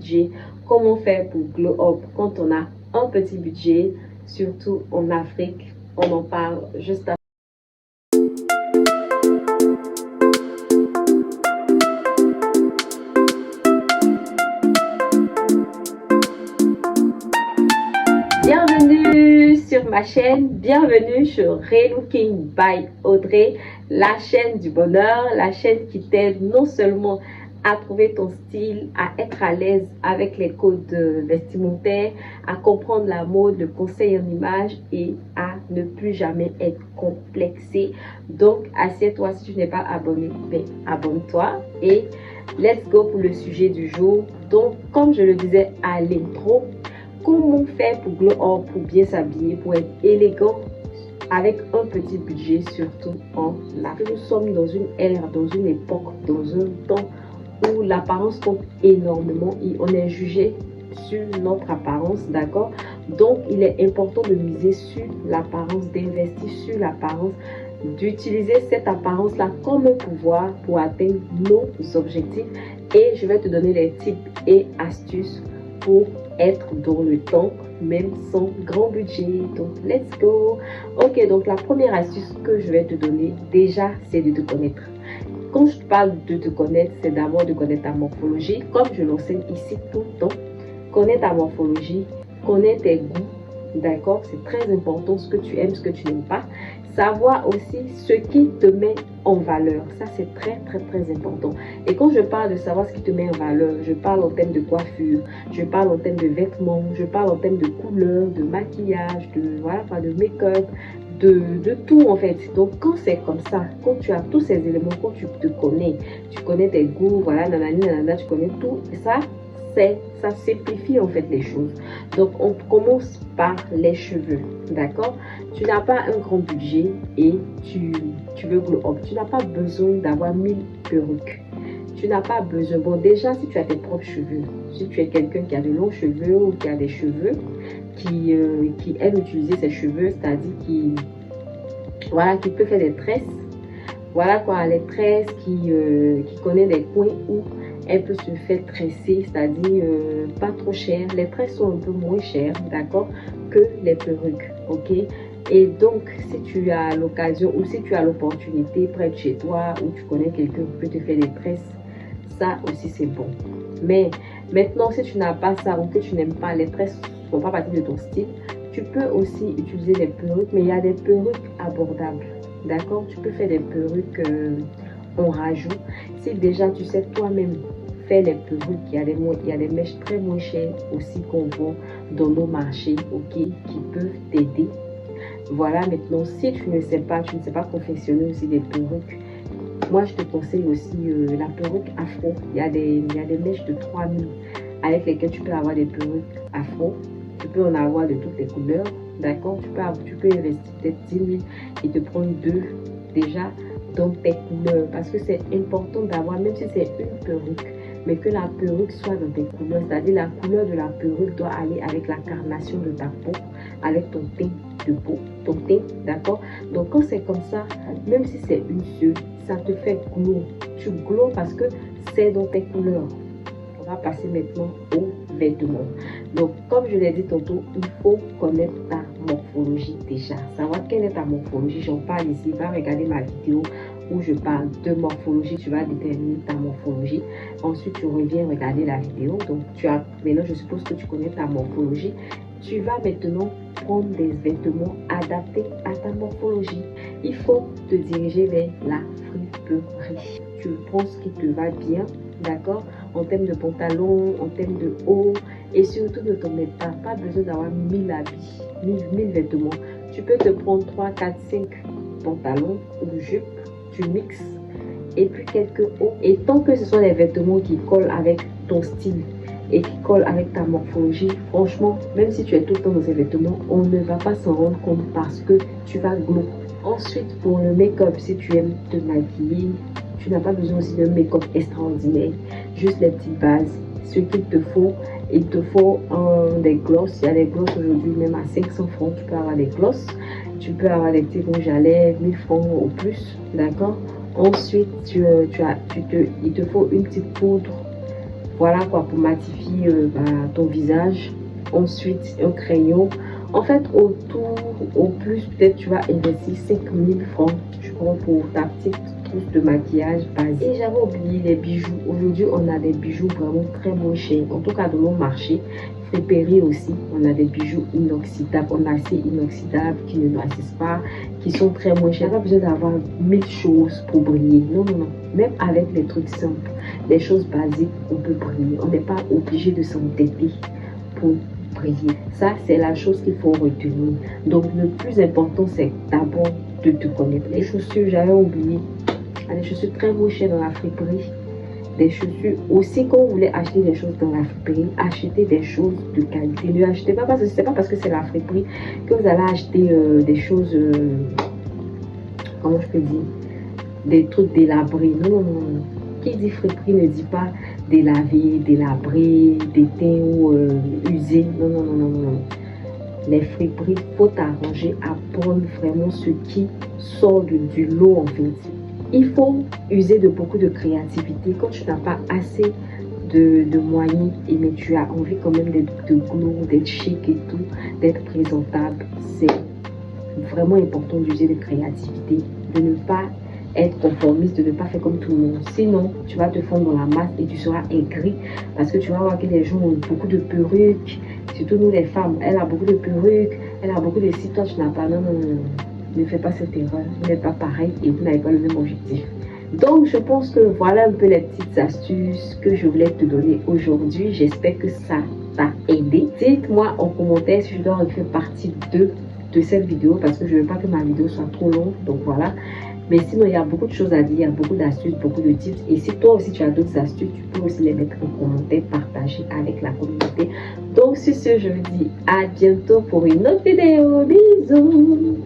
budget. Comment faire pour glow up quand on a un petit budget, surtout en Afrique. On en parle juste après. Bienvenue sur ma chaîne, bienvenue sur Relooking by Audrey, la chaîne du bonheur, la chaîne qui t'aide non seulement à trouver ton style, à être à l'aise avec les codes vestimentaires, à comprendre la mode, le conseil en image et à ne plus jamais être complexé. Donc, assieds-toi si tu n'es pas abonné, ben, abonne-toi et let's go pour le sujet du jour. Donc, comme je le disais à l'intro, comment faire pour glow up, pour bien s'habiller, pour être élégant avec un petit budget, surtout en Afrique. Nous sommes dans une ère, dans une époque, dans un temps où l'apparence compte énormément et on est jugé sur notre apparence, d'accord? Donc, il est important de miser sur l'apparence, d'investir sur l'apparence, d'utiliser cette apparence-là comme un pouvoir pour atteindre nos objectifs. Et je vais te donner les tips et astuces pour être dans le temps, même sans grand budget. Donc, let's go! Ok, donc la première astuce que je vais te donner, déjà, c'est de te connaître. Quand je parle de te connaître, c'est d'abord de connaître ta morphologie, comme je l'enseigne ici tout le temps. Connaître ta morphologie, connaître tes goûts, d'accord? C'est très important, ce que tu aimes, ce que tu n'aimes pas. Savoir aussi ce qui te met en valeur. Ça, c'est très, très, très important. Et quand je parle de savoir ce qui te met en valeur, je parle en termes de coiffure, je parle en termes de vêtements, je parle en termes de couleurs, de maquillage, de, voilà, de make-up, de tout en fait. Donc quand c'est comme ça, quand tu as tous ces éléments, quand tu te connais, tu connais tes goûts, voilà, nanani, nanana, tu connais tout, ça, ça simplifie en fait les choses. Donc on commence par les cheveux, d'accord? Tu n'as pas un grand budget et tu veux glow up. Tu n'as pas besoin d'avoir 1000 perruques. Tu n'as pas besoin. Bon, déjà, si tu as tes propres cheveux, si tu es quelqu'un qui a de longs cheveux ou qui a des cheveux, qui aime utiliser ses cheveux, c'est-à-dire voilà, qui peut faire des tresses. Voilà quoi, les tresses, qui connaît des coins où elle peut se faire tresser, c'est-à-dire pas trop cher. Les tresses sont un peu moins chères, d'accord, que les perruques, ok? Et donc, si tu as l'occasion ou si tu as l'opportunité près de chez toi ou tu connais quelqu'un qui peut te faire des tresses, ça aussi c'est bon. Mais maintenant, si tu n'as pas ça ou que tu n'aimes pas, les tresses ne font pas partie de ton style, tu peux aussi utiliser des perruques, mais il y a des perruques abordables, d'accord? Tu peux faire des perruques en rajout. Si déjà tu sais toi-même faire les perruques, il y a des mèches très moins chères aussi qu'on vend dans nos marchés, ok, qui peuvent t'aider. Voilà, maintenant, si tu ne sais pas confectionner aussi des perruques, moi je te conseille aussi la perruque afro. Il y a des mèches de 3000 avec lesquelles tu peux avoir des perruques afro. Tu peux en avoir de toutes les couleurs, d'accord? Tu peux investir peut-être 10 000 et te prendre deux déjà dans tes couleurs. Parce que c'est important d'avoir, même si c'est une perruque, mais que la perruque soit dans tes couleurs. C'est-à-dire la couleur de la perruque doit aller avec la carnation de ta peau, avec ton teint de peau, ton teint, d'accord? Donc quand c'est comme ça, même si c'est une seule, ça te fait glow. Tu glow parce que c'est dans tes couleurs. On va passer maintenant aux vêtements. Donc, comme je l'ai dit tantôt, il faut connaître ta morphologie déjà. Savoir quelle est ta morphologie. J'en parle ici. Va regarder ma vidéo où je parle de morphologie. Tu vas déterminer ta morphologie. Ensuite, tu reviens regarder la vidéo. Donc, maintenant, je suppose que tu connais ta morphologie. Tu vas maintenant prendre des vêtements adaptés à ta morphologie. Il faut te diriger vers la friperie. Tu prends ce qui te va bien, d'accord? En termes de pantalon, en termes de haut, et surtout ne t'en mets pas besoin d'avoir 1000 habits, 1000 vêtements. Tu peux te prendre 3, 4, 5 pantalons ou jupes, tu mixes, et puis quelques hauts. Et tant que ce sont des vêtements qui collent avec ton style et qui collent avec ta morphologie, franchement, même si tu es tout le temps dans ces vêtements, on ne va pas s'en rendre compte parce que tu vas glow. Ensuite, pour le make-up, si tu aimes te maquiller, tu n'as pas besoin aussi d'un make-up extraordinaire, juste les petites bases. Ce qu'il te faut, il te faut des glosses. Il y a des glosses aujourd'hui même à 500 francs. Tu peux avoir des glosses, tu peux avoir des petits rouges à lèvres, 1000 francs au plus, d'accord? Ensuite, il te faut une petite poudre Voilà quoi, pour matifier ton visage. Ensuite, un crayon. En fait, au plus, peut-être tu vas investir 5000 francs, je crois, pour ta petite trousse de maquillage basique. Et j'avais oublié les bijoux. Aujourd'hui, on a des bijoux vraiment très moins chers. En tout cas, dans mon marché, Friperie aussi, on a des bijoux inoxydables, en acier inoxydable qui ne noircissent pas, qui sont très moins chers. On n'a pas besoin d'avoir 1000 choses pour briller. Non, non, non. Même avec les trucs simples, les choses basiques, on peut briller. On n'est pas obligé de s'entêter pour briller. Ça, c'est la chose qu'il faut retenir. Donc, le plus important, c'est d'abord de te connaître. Les chaussures, j'avais oublié. Les chaussures très moins chères dans la friperie. Des chaussures aussi, quand vous voulez acheter des choses dans la friperie, achetez des choses de qualité. Ne achetez pas parce que c'est pas parce que c'est la friperie que vous allez acheter des choses, comment je peux dire, des trucs délabrés. Non, non, non. Qui dit friperie ne dit pas délavé, délabré, déteint ou usé. Non, non, non, non, non. Les friperies, il faut t'arranger à prendre vraiment ce qui sort du lot en fait. Il faut user de beaucoup de créativité. Quand tu n'as pas assez de moyens, mais tu as envie quand même d'être glow, d'être chic et tout, d'être présentable, c'est vraiment important d'user de créativité, de ne pas être conformiste, de ne pas faire comme tout le monde. Sinon, tu vas te fondre dans la masse et tu seras aigri parce que tu vas voir que les gens ont beaucoup de perruques, surtout nous les femmes. Elle a beaucoup de perruques, elle a beaucoup de si toi tu n'as pas. Non, non, non. Ne faites pas cette erreur, vous n'êtes pas pareil et vous n'avez pas le même objectif. Donc, je pense que voilà un peu les petites astuces que je voulais te donner aujourd'hui. J'espère que ça t'a aidé. Dites-moi en commentaire si je dois refaire partie 2 de cette vidéo parce que je ne veux pas que ma vidéo soit trop longue. Donc, voilà. Mais sinon, il y a beaucoup de choses à dire, il y a beaucoup d'astuces, beaucoup de tips. Et si toi aussi tu as d'autres astuces, tu peux aussi les mettre en commentaire, partager avec la communauté. Donc, sur ce, je vous dis à bientôt pour une autre vidéo. Bisous!